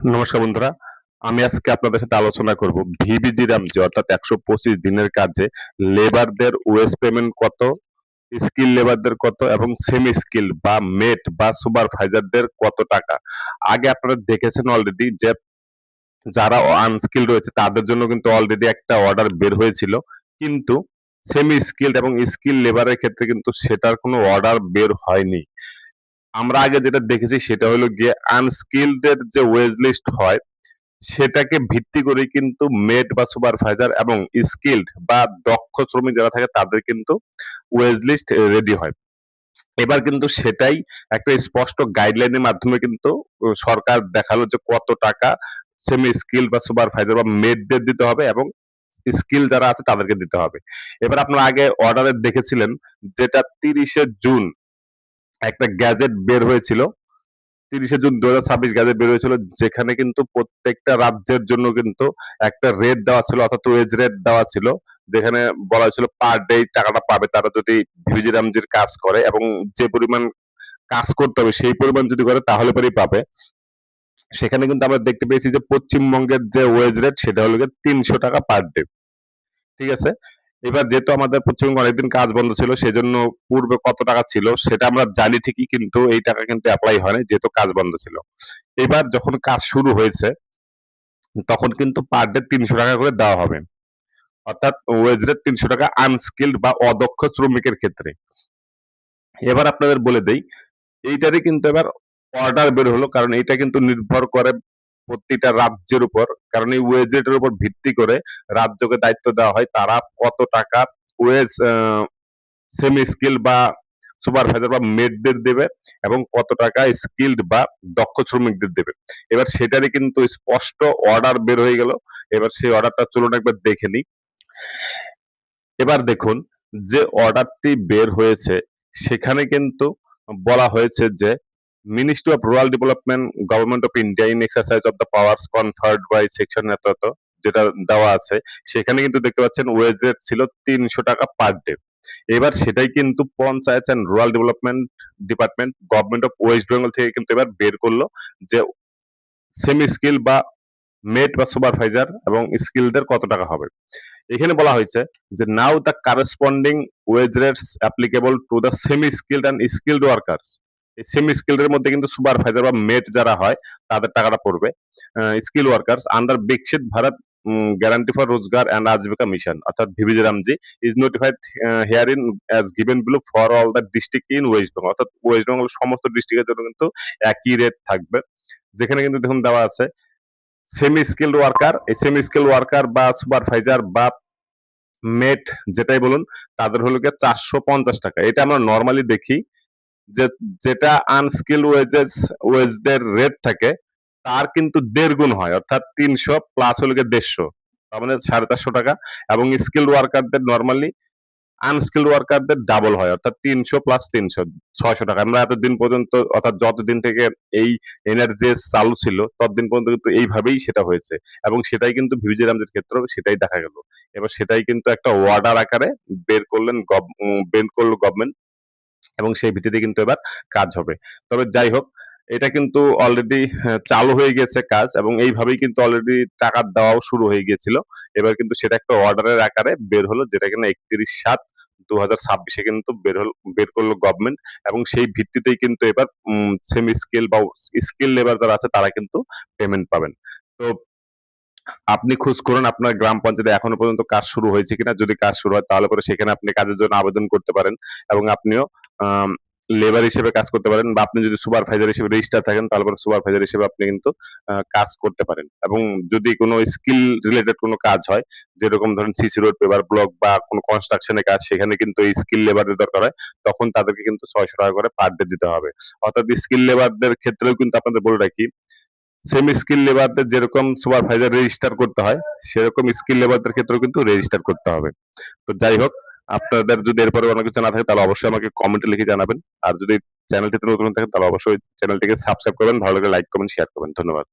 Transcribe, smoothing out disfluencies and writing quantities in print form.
নমস্কার বন্ধুরা, আমি আজকে আপনাদের সাথে আলোচনা করব ভিবিজি রামজি অর্থাৎ 125 দিনের কাজে লেবারদের ওয়েজ পেমেন্ট কত, স্কিল লেবারদের কত এবং সেমি স্কিল বা মেট বা সুপারভাইজারদের কত টাকা। আগে আপনারা দেখেছেন অলরেডি যে যারা আনস্কিল রয়েছে তাদের জন্য কিন্তু অলরেডি একটা অর্ডার বের হয়েছিল, কিন্তু সেমি স্কিলড এবং স্কিল লেবারের ক্ষেত্রে কিন্তু সেটার কোনো অর্ডার বের হয়নি। আমরা আগে যেটা দেখেছি সেটা হলো গিয়ে আনস্কিলড এর যে ওয়েজ লিস্ট হয় সেটাকে ভিত্তি করে কিন্তু মেট বা সুপারভাইজার এবং স্কিলড বা দক্ষ শ্রমিক যারা থাকে তাদের কিন্তু ওয়েজ লিস্ট রেডি হয়। এবার কিন্তু সেটাই একটা স্পষ্ট গাইডলাইনের মাধ্যমে কিন্তু সরকার দেখালো যে কত টাকা সেমি স্কিল বা সুপারভাইজার বা মেটদের দিতে হবে এবং স্কিল যারা আছে তাদেরকে দিতে হবে। এবার আপনারা আগে অর্ডারে দেখেছিলেন যেটা 30শে জুন একটা গ্যাজেট বের হয়েছিল, 30শে জুন 2026 গ্যাজেট বের হয়েছিল, যেখানে কিন্তু প্রত্যেকটা রাজ্যের জন্য কিন্তু একটা রেট দেওয়া ছিল অর্থাৎ ওয়েজ রেট দেওয়া ছিল, যেখানে বলা হয়েছিল পার ডে টাকাটা পাবে তারা যদি ভিজিট রামজির কাজ করে এবং যে পরিমাণ কাজ করতে হবে সেই পরিমাণ যদি করে তাহলে পরেই পাবে। সেখানে কিন্তু আমরা দেখতে পেয়েছি যে পশ্চিমবঙ্গের যে ওয়েজ রেট সেটা হলো 300 টাকা পার ডে। ঠিক আছে, এবার যেহেতু আমাদের পশ্চিমবঙ্গে অনেকদিন কাজ বন্ধ ছিল সেজন্য পূর্বে কত টাকা ছিল সেটা আমরা জানি ঠিকই, কিন্তু এই টাকা কিন্তু অ্যাপ্লাই হয়নি যেহেতু কাজ বন্ধ ছিল। এবার যখন কাজ শুরু হয়েছে তখন কিন্তু পার ডে 300 টাকা করে দেওয়া হবে, অর্থাৎ ওয়েজ রেট 300 টাকা আনস্কিলড বা অদক্ষ শ্রমিকের ক্ষেত্রে। এবার আপনাদের বলে দেই এইটারই কিন্তু এবার অর্ডার বের হলো, কারণ এটা কিন্তু নির্ভর করে প্রতিটা রাজ্যের উপর, কারণ এই ওয়েজ রেটের উপর ভিত্তি করে রাজ্যকে দায়িত্ব দেওয়া হয় তারা কত টাকা ওয়েজ সেমি স্কিল বা সুপারভাইজার বা মেটদের দেবে এবং কত টাকা স্কিলড বা দক্ষ শ্রমিকদের দেবে। এবার সেটারই কিন্তু স্পষ্ট অর্ডার বের হয়ে গেল। এবার সেই অর্ডারটা চলুন একবার দেখে নিই। এবার দেখুন যে অর্ডারটি বের হয়েছে সেখানে কিন্তু বলা হয়েছে যে ministry of rural development government of India in exercise of the powers conferred by section এত এত, যেটা দেওয়া আছে সেখানে কিন্তু দেখতে পাচ্ছেন ওয়েজ রেট ছিল 300 টাকা পার ডে। এবার সেটাই কিন্তু panchayat and rural development department government of West Bengal থেকে কিন্তু এবার বের করলো যে সেমি স্কিল বা মেট বা সুপারভাইজার এবং স্কিলদের কত টাকা হবে। এখানে বলা হয়েছে যে now the corresponding wage rates applicable to the semi skilled and skilled workers. এই সেমি স্কিলড এর মধ্যে কিন্তু সুপারভাইজার বা মেট যারা হয় তাদের টাকাটা পড়বে। Skill workers under Viksit Bharat guarantee for Rozgar and Ajeevika mission অর্থাৎ VBG RAMG is notified here in as given below for all the district in West Bengal, অর্থাৎ ওয়েস্ট বেঙ্গল সমস্ত ডিস্ট্রিক্টের জন্য কিন্তু একই রেট থাকবে। যেখানে কিন্তু দেখুন দেওয়া আছে সেমি স্কিলড ওয়ার্কার, এই সেমি স্কিল ওয়ার্কার বা সুপারভাইজার বা মেট যেটাই বলুন তাদের হলো গিয়ে 450 টাকা। এটা আমরা নর্মালি দেখি যে যেটা আনস্কিল ওয়েজদের রেট থাকে তার কিন্তু 1.5 গুণ হয়, অর্থাৎ 300 প্লাস হলো গিয়ে 150, তার মানে 450 টাকা। এবং স্কিল ওয়ার্কারদের নর্মালি আনস্কিল ওয়ার্কারদের ডাবল হয়, অর্থাৎ 300 প্লাস 300 600 টাকা। আমরা এতদিন পর্যন্ত অর্থাৎ যতদিন থেকে এই এনআরজিএস চালু ছিল ততদিন পর্যন্ত কিন্তু এইভাবেই সেটা হয়েছে এবং সেটাই কিন্তু ভিভিজি রামজির ক্ষেত্রেও সেটাই দেখা গেল। এবার সেটাই কিন্তু একটা ওয়ার্ডার আকারে বের করলো গভর্নমেন্ট এবং সেই ভিত্তিতে কিন্তু এবার কাজ হবে। তবে যাই হোক, এটা কিন্তু অলরেডি চালু হয়ে গেছে কাজ এবং এইভাবেই কিন্তু অলরেডি টাকা দেওয়াও শুরু হয়ে গিয়েছিল। এবার কিন্তু সেটা একটা অর্ডারের আকারে বের হলো, যেটা কিনা 31/7/2026 কিন্তু বের করলো গভর্নমেন্ট এবং সেই ভিত্তিতেই কিন্তু এবার সেমি স্কিল বা স্কিল লেবার যারা আছে তারা কিন্তু পেমেন্ট পাবেন। তো আপনি খোঁজ করুন আপনার গ্রাম পঞ্চায়েতে এখনো পর্যন্ত কাজ শুরু হয়েছে কিনা। যদি কাজ শুরু হয় তাহলে পরে সেখানে আপনি কাজের জন্য আবেদন করতে পারেন এবং আপনিও লেবার হিসেবে কাজ করতে পারেন, বা আপনি যদি সুপারভাইজার হিসেবে রেজিস্টার থাকেন তাহলে পরে সুপারভাইজার হিসেবে আপনি কিন্তু কাজ করতে পারেন। এবং যদি কোনো স্কিল রিলেটেড কোনো কাজ হয়, যেরকম ধরেন সিসি রোড পেপার ব্লক বা কোনো কনস্ট্রাকশনের কাজ, সেখানে কিন্তু এই স্কিল লেবারের দরকার হয়, তখন তাদেরকে কিন্তু 600 টাকা করে পার ডে দিতে হবে। অর্থাৎ স্কিল লেবারদের ক্ষেত্রেও কিন্তু আপনাদের বলে রাখি সেমি স্কিল লেবারদের যেরকম সুপারভাইজার রেজিস্টার করতে হয় সেরকম স্কিল লেবারদের ক্ষেত্রেও কিন্তু রেজিস্টার করতে হবে। তো যাই হোক, আপনাদের যদি এরপরে অনেক কিছু না থাকে তাহলে অবশ্যই আমাকে কমেন্টে লিখে জানাবেন। আর যদি চ্যানেলটিতে নতুন থাকেন তাহলে অবশ্যই চ্যানেলটিকে সাবস্ক্রাইব করবেন, ভালো লাগলে লাইক কমেন্ট শেয়ার করবেন। ধন্যবাদ।